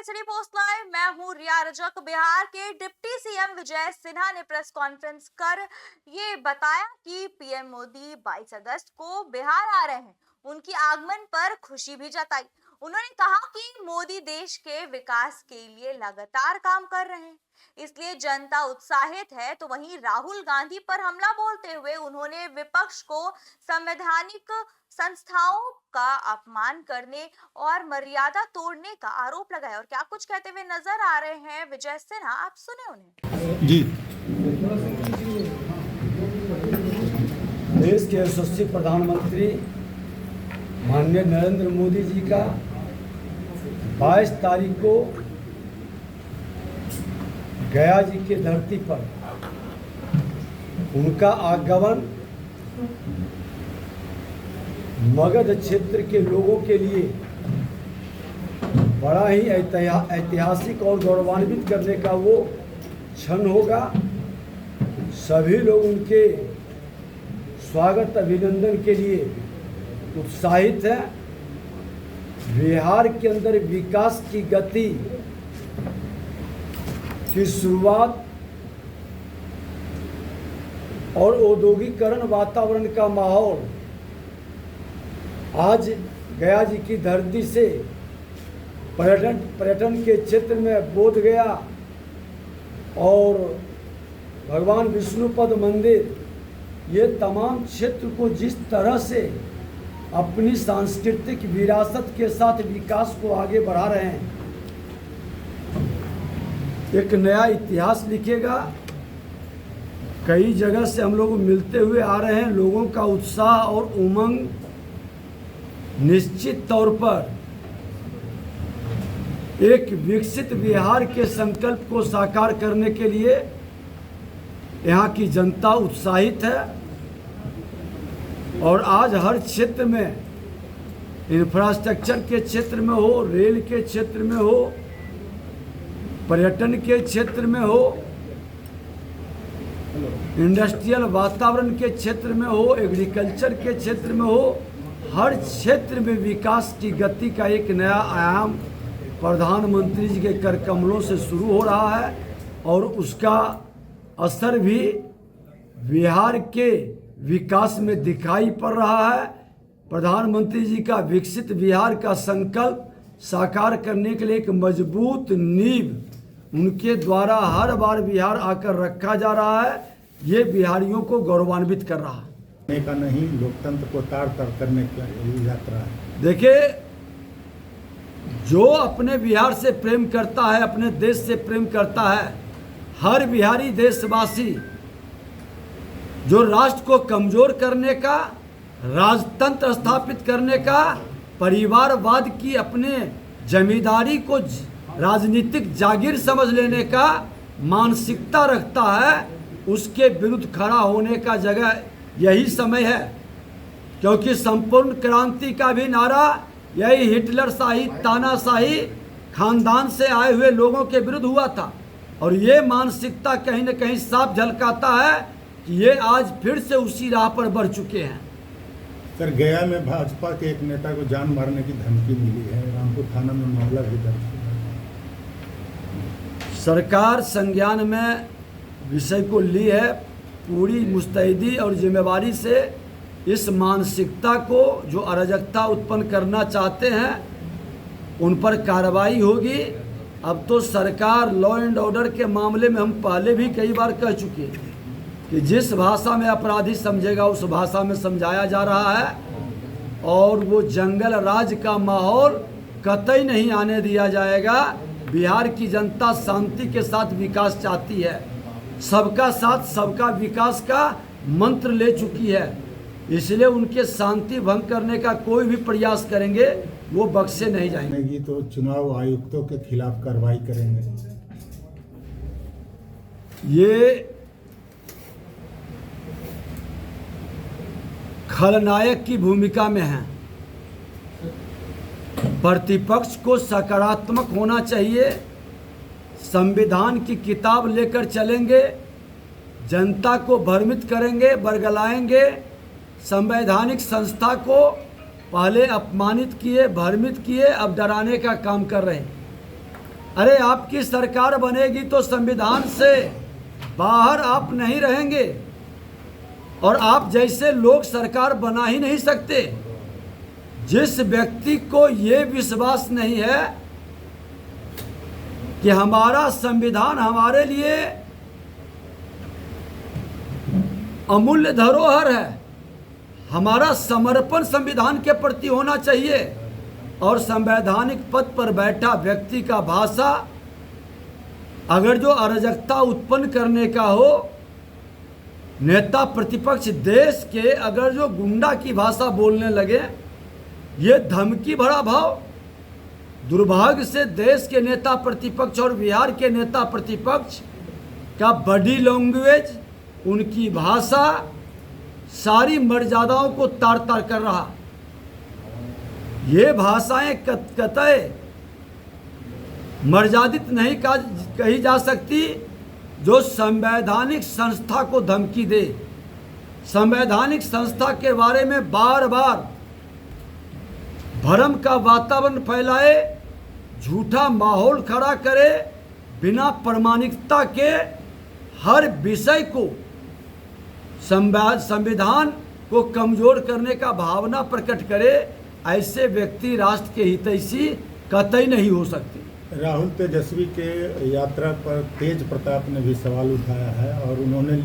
City post live. मैं हूँ रिया रजक। बिहार के डिप्टी सीएम विजय सिन्हा ने प्रेस कॉन्फ्रेंस कर ये बताया कि पीएम मोदी 22 अगस्त को बिहार आ रहे हैं। उनकी आगमन पर खुशी भी जताई। उन्होंने कहा कि मोदी देश के विकास के लिए लगातार काम कर रहे हैं, इसलिए जनता उत्साहित है। तो वहीं राहुल गांधी पर हमला बोलते हुए उन्होंने विपक्ष को संवैधानिक संस्थाओं का अपमान करने और मर्यादा तोड़ने का आरोप लगाया। और क्या कुछ कहते हुए नजर आ रहे हैं विजय सिन्हा, आप सुने उन्हें। जी, देश के यशस्वी प्रधानमंत्री माननीय नरेंद्र मोदी जी का 22 तारीख को गया जी की धरती पर उनका आगमन मगध क्षेत्र के लोगों के लिए बड़ा ही ऐतिहासिक और गौरवान्वित करने का वो क्षण होगा। सभी लोग उनके स्वागत अभिनंदन के लिए उत्साहित हैं। बिहार के अंदर विकास की गति की शुरुआत और औद्योगिकरण वातावरण का माहौल आज गया जी की धरती से पर्यटन के क्षेत्र में बोध गया और भगवान विष्णुपद मंदिर, ये तमाम क्षेत्र को जिस तरह से अपनी सांस्कृतिक विरासत के साथ विकास को आगे बढ़ा रहे हैं, एक नया इतिहास लिखेगा। कई जगह से हम लोग मिलते हुए आ रहे हैं। लोगों का उत्साह और उमंग निश्चित तौर पर एक विकसित बिहार के संकल्प को साकार करने के लिए यहाँ की जनता उत्साहित है। और आज हर क्षेत्र में, इंफ्रास्ट्रक्चर के क्षेत्र में हो, रेल के क्षेत्र में हो, पर्यटन के क्षेत्र में हो, इंडस्ट्रियल वातावरण के क्षेत्र में हो, एग्रीकल्चर के क्षेत्र में हो, हर क्षेत्र में विकास की गति का एक नया आयाम प्रधानमंत्री जी के कर कमलों से शुरू हो रहा है। और उसका असर भी बिहार के विकास में दिखाई पड़ रहा है। प्रधानमंत्री जी का विकसित बिहार का संकल्प साकार करने के लिए एक मजबूत नींव उनके द्वारा हर बार बिहार आकर रखा जा रहा है। ये बिहारियों को गौरवान्वित कर रहा है। का नहीं, लोकतंत्र को तार तार करने की यात्रा है। देखिए, जो अपने बिहार से प्रेम करता है, अपने देश से प्रेम करता है, हर बिहारी देशवासी जो राष्ट्र को कमजोर करने का, राजतंत्र स्थापित करने का, परिवारवाद की अपने जमींदारी को राजनीतिक जागीर समझ लेने का मानसिकता रखता है, उसके विरुद्ध खड़ा होने का जगह यही समय है। क्योंकि संपूर्ण क्रांति का भी नारा यही हिटलर शाही, तानाशाही खानदान से आए हुए लोगों के विरुद्ध हुआ था। और ये मानसिकता कहीं न कहीं साफ झलकाता है कि ये आज फिर से उसी राह पर बढ़ चुके हैं। सर, गया में भाजपा के एक नेता को जान मारने की धमकी मिली है। रामपुर थाना में मामला भी दर्ज है। सरकार संज्ञान में विषय को ली है। पूरी मुस्तैदी और जिम्मेवारी से इस मानसिकता को, जो अराजकता उत्पन्न करना चाहते हैं, उन पर कार्रवाई होगी। अब तो सरकार लॉ एंड ऑर्डर के मामले में, हम पहले भी कई बार कह चुके हैं कि जिस भाषा में अपराधी समझेगा उस भाषा में समझाया जा रहा है। और वो जंगल राज का माहौल कतई नहीं आने दिया जाएगा। बिहार की जनता शांति के साथ विकास चाहती है। सबका साथ सबका विकास का मंत्र ले चुकी है। इसलिए उनके शांति भंग करने का कोई भी प्रयास करेंगे वो बख्शे नहीं जाएंगे। तो चुनाव आयुक्तों के खिलाफ कार्रवाई करेंगे। ये खलनायक की भूमिका में है। प्रतिपक्ष को सकारात्मक होना चाहिए। संविधान की किताब लेकर चलेंगे, जनता को भ्रमित करेंगे, बरगलाएंगे। संवैधानिक संस्था को पहले अपमानित किए, भ्रमित किए, अब डराने का काम कर रहे हैं। अरे आपकी सरकार बनेगी तो संविधान से बाहर आप नहीं रहेंगे, और आप जैसे लोग सरकार बना ही नहीं सकते। जिस व्यक्ति को ये विश्वास नहीं है कि हमारा संविधान हमारे लिए अमूल्य धरोहर है, हमारा समर्पण संविधान के प्रति होना चाहिए, और संवैधानिक पद पर बैठा व्यक्ति का भाषा अगर जो अराजकता उत्पन्न करने का हो, नेता प्रतिपक्ष देश के अगर जो गुंडा की भाषा बोलने लगे, ये धमकी भरा भाव, दुर्भाग्य से देश के नेता प्रतिपक्ष और बिहार के नेता प्रतिपक्ष का बॉडी लैंग्वेज, उनकी भाषा सारी मर्यादाओं को तार तार कर रहा। ये भाषाएं कतई मर्यादित नहीं कही जा सकती जो संवैधानिक संस्था को धमकी दे, संवैधानिक संस्था के बारे में बार बार भ्रम का वातावरण फैलाए, झूठा माहौल खड़ा करे, बिना प्रामाणिकता के हर विषय को संविधान को कमजोर करने का भावना प्रकट करे, ऐसे व्यक्ति राष्ट्र के हितैषी कतई नहीं हो सकते। राहुल तेजस्वी के यात्रा पर तेज प्रताप ने भी सवाल उठाया है और उन्होंने